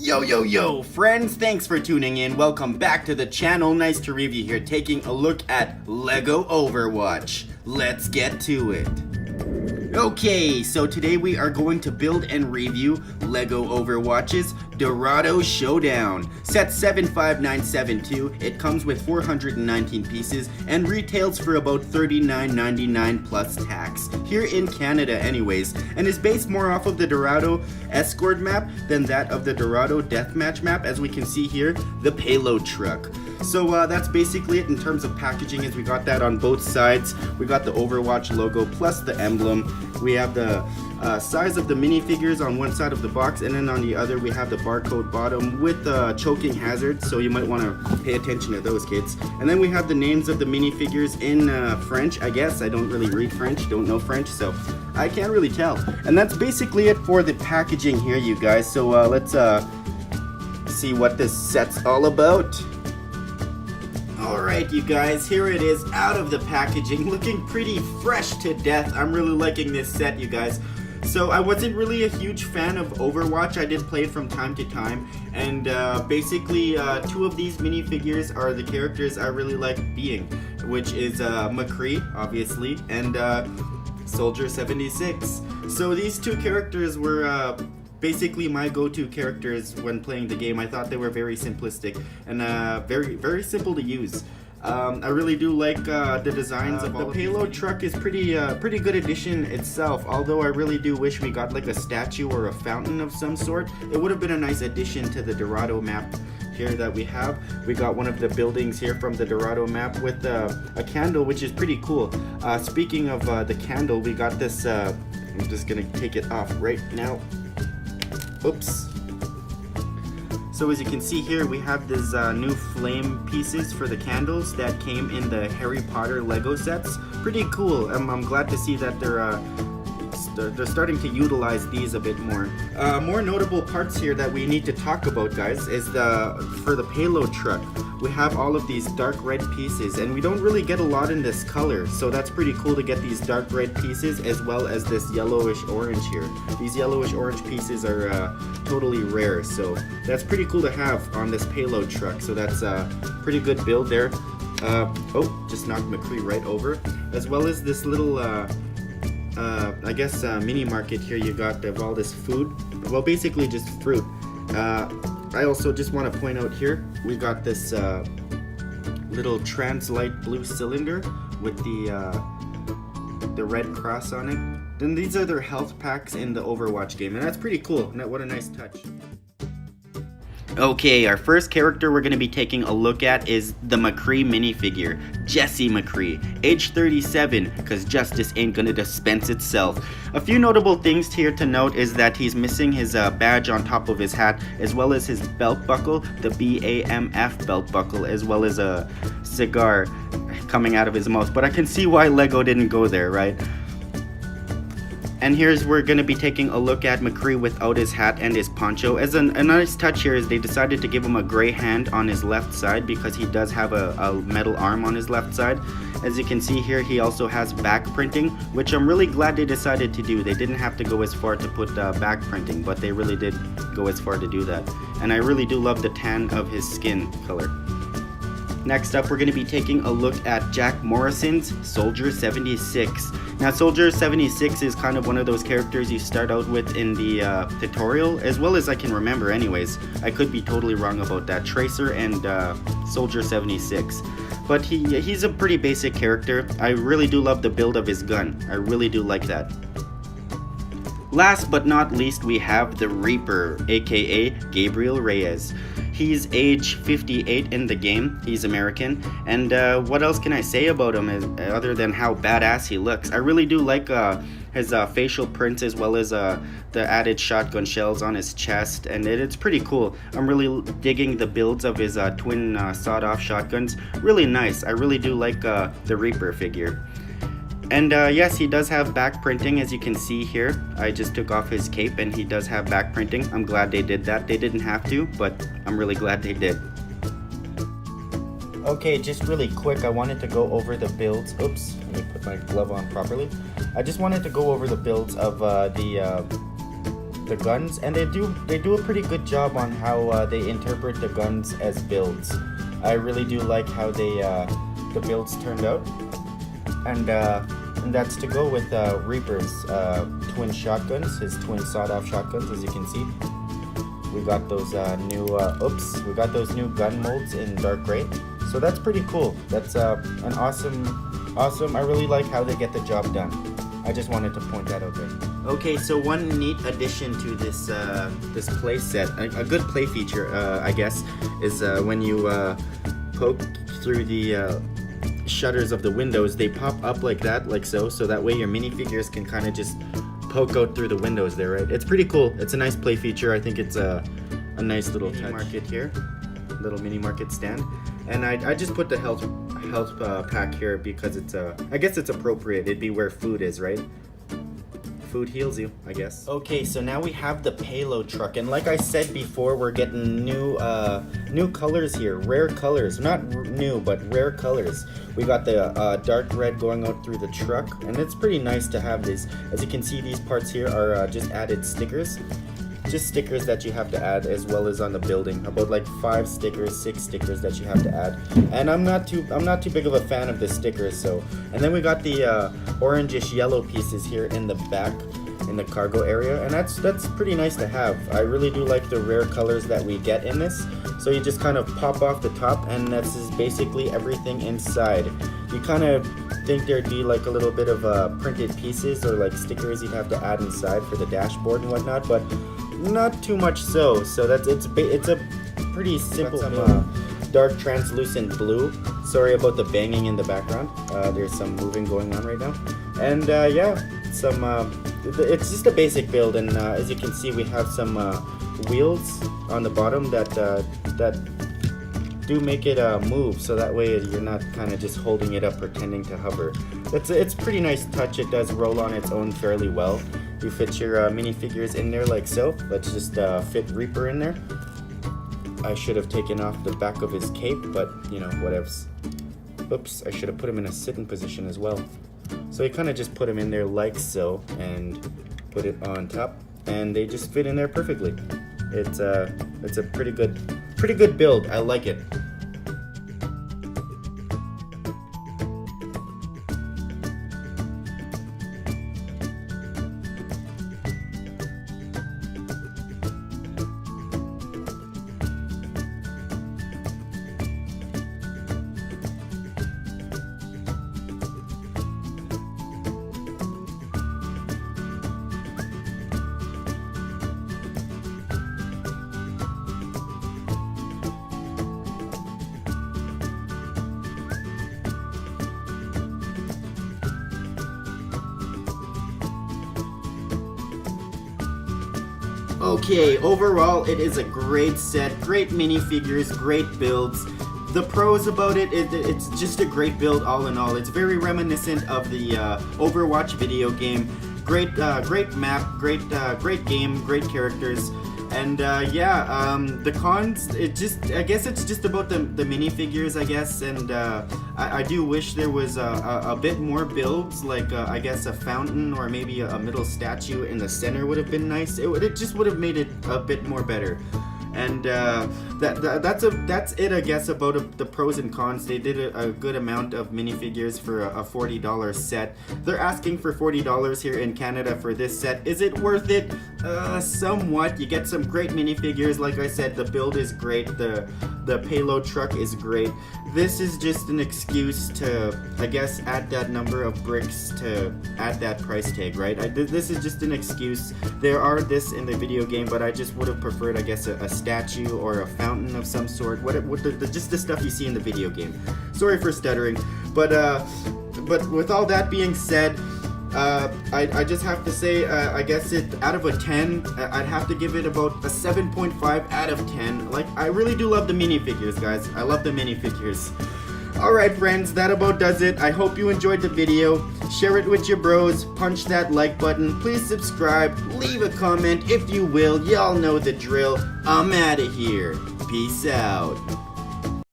Yo, friends, thanks for tuning in. Welcome back to the channel. NiceToReevU here, taking a look at Lego Overwatch. Let's get to it. Okay, so today we are going to build and review Lego Overwatch's Dorado Showdown. Set 75972, it comes with 419 pieces and retails for about $39.99 plus tax, here in Canada anyways, and is based more off of the Dorado Escort map than that of the Dorado Deathmatch map, as we can see here, the payload truck. So that's basically it in terms of packaging, as we got that on both sides. We got the Overwatch logo plus the emblem. We have the size of the minifigures on one side of the box, and then on the other we have the barcode bottom with choking hazards, so you might want to pay attention to those, kids. And then we have the names of the minifigures in French, I guess. I don't really read French, don't know French, so I can't really tell. And that's basically it for the packaging here, you guys. So let's see what this set's all about. Alright, you guys, here it is out of the packaging, looking pretty fresh to death. I'm really liking this set, you guys. So I wasn't really a huge fan of Overwatch. I did play it from time to time, and basically two of these minifigures are the characters I really like being, which is McCree, obviously, and Soldier 76. So these two characters were basically my go-to characters when playing the game. I thought they were very simplistic and very simple to use. I really do like the designs of all the payload truck. Is pretty good addition itself, although I really do wish we got like a statue or a fountain of some sort. It would have been a nice addition to the Dorado map here that we have. We got one of the buildings here from the Dorado map with a candle, which is pretty cool. Speaking of the candle, we got this, I'm just gonna take it off right now. Oops. So as you can see here, we have these new flame pieces for the candles that came in the Harry Potter Lego sets. Pretty cool. I'm glad to see that they're starting to utilize these a bit more. More notable parts here that we need to talk about, guys, is for the payload truck. We have all of these dark red pieces, and we don't really get a lot in this color, so that's pretty cool to get these dark red pieces as well as this yellowish orange here. These yellowish orange pieces are totally rare, so that's pretty cool to have on this payload truck. So that's a pretty good build there. Oh, just knocked McCree right over. As well as this little I guess mini market here you got of all this food. Well, basically just fruit. I also just want to point out here, we got this little trans-light blue cylinder with the red cross on it. Then these are their health packs in the Overwatch game, and that's pretty cool. What a nice touch. Okay, our first character we're going to be taking a look at is the McCree minifigure, Jesse McCree, age 37, because justice ain't gonna dispense itself. A few notable things here to note is that he's missing his badge on top of his hat, as well as his belt buckle, the BAMF belt buckle, as well as a cigar coming out of his mouth. But I can see why Lego didn't go there, right? And here's we're going to be taking a look at McCree without his hat and his poncho. As a nice touch here is they decided to give him a gray hand on his left side because he does have a metal arm on his left side. As you can see here, he also has back printing, which I'm really glad they decided to do. They didn't have to go as far to put back printing, but they really did go as far to do that. And I really do love the tan of his skin color. Next up, we're going to be taking a look at Jack Morrison's Soldier 76. Now, Soldier 76 is kind of one of those characters you start out with in the tutorial, as well as I can remember anyways. I could be totally wrong about that. Tracer and Soldier 76. But he's a pretty basic character. I really do love the build of his gun. I really do like that. Last but not least, we have the Reaper, aka Gabriel Reyes. He's age 58 in the game. He's American. And what else can I say about him other than how badass he looks? I really do like his facial prints, as well as the added shotgun shells on his chest, and it's pretty cool. I'm really digging the builds of his twin sawed-off shotguns. Really nice. I really do like the Reaper figure. And yes, he does have back printing, as you can see here. I just took off his cape and he does have back printing. I'm glad they did that. They didn't have to, but I'm really glad they did. Okay, just really quick, I wanted to go over the builds. Oops, let me put my glove on properly. I just wanted to go over the builds of the the guns, and they do a pretty good job on how they interpret the guns as builds. I really do like how the builds turned out, and that's to go with Reaper's twin shotguns, his twin sawed-off shotguns, as you can see. We got those we got those new gun molds in dark gray, so that's pretty cool. That's an awesome. I really like how they get the job done. I just wanted to point that out there. Okay, so one neat addition to this this play set, a good play feature, I guess, is when you poke through the shutters of the windows, they pop up like that, so that way your minifigures can kind of just poke out through the windows there, right? It's pretty cool. It's a nice play feature. I think it's a nice little mini market here, little mini market stand, and I just put the health pack here because it's I guess it's appropriate. It'd be where food is, right? Food heals you, I guess. Okay, so now we have the payload truck, and like I said before, we're getting new colors here, rare colors. Not new, but rare colors. We got the dark red going out through the truck, and it's pretty nice to have these. As you can see, these parts here are just added stickers. Just stickers that you have to add, as well as on the building. About like 5 stickers, 6 stickers that you have to add. And I'm not too big of a fan of the stickers, so. And then we got the orangish yellow pieces here in the back, in the cargo area, and that's pretty nice to have. I really do like the rare colors that we get in this. So you just kind of pop off the top, and that's basically everything inside. You kind of think there'd be like a little bit of printed pieces or like stickers you'd have to add inside for the dashboard and whatnot, but not too much so. So it's a pretty simple dark translucent blue. Sorry about the banging in the background. There's some moving going on right now, and yeah, it's just a basic build, and as you can see, we have some wheels on the bottom that do make it move, so that way you're not kind of just holding it up pretending to hover. It's pretty nice touch. It does roll on its own fairly well. You fit your minifigures in there like so. Let's just fit Reaper in there. I should have taken off the back of his cape, but you know, whatevs. Oops, I should have put him in a sitting position as well. So you kind of just put them in there like so, and put it on top, and they just fit in there perfectly. It's a pretty good build. I like it. Okay, overall it is a great set, great minifigures, great builds. The pros about it's just a great build all in all. It's very reminiscent of the Overwatch video game. Great map, great game, great characters. And yeah, the cons, I guess it's just about the minifigures, I guess, and I do wish there was a bit more builds, like I guess a fountain or maybe a middle statue in the center would have been nice. It just would have made it a bit more better. And that's it, I guess, about the pros and cons. They did a good amount of minifigures for a $40 set. They're asking for $40 here in Canada for this set. Is it worth it? Somewhat. You get some great minifigures. Like I said, the build is great. The payload truck is great. This is just an excuse to, I guess, add that number of bricks to add that price tag, right? This is just an excuse. There are this in the video game, but I just would have preferred, I guess, a statue or a fountain of some sort. Just the stuff you see in the video game. Sorry for stuttering, but with all that being said, I just have to say, I guess out of a 10, I'd have to give it about a 7.5 out of 10. Like, I really do love the minifigures, guys. I love the minifigures. Alright friends, that about does it. I hope you enjoyed the video. Share it with your bros. Punch that like button. Please subscribe. Leave a comment if you will. Y'all know the drill. I'm out of here. Peace out.